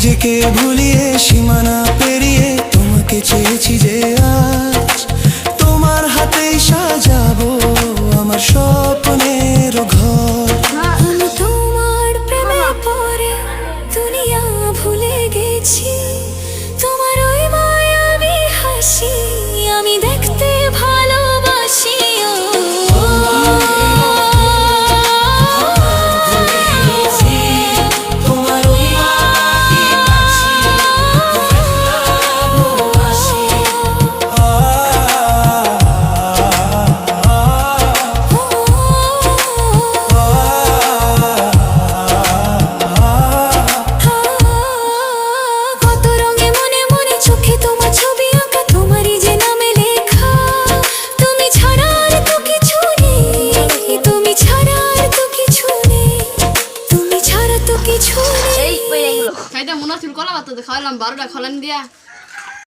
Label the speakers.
Speaker 1: নিজেকে ভুলিয়ে সীমানা পেরিয়ে তোমাকে চেয়েছি যে আজ তোমার হাতেই সাজাবো আমার স্বপ্নের ঘর।
Speaker 2: আমি তোমার প্রেমে পড়ে দুনিয়া ভুলে গেছি, তোমার ওই মায়াবী হাসি আমি দেখতে ভালোবাসি।
Speaker 3: খাইতে মনে হচ্ছিল কলা ভাত খাওয়ালাম 12টা খলান দিয়া।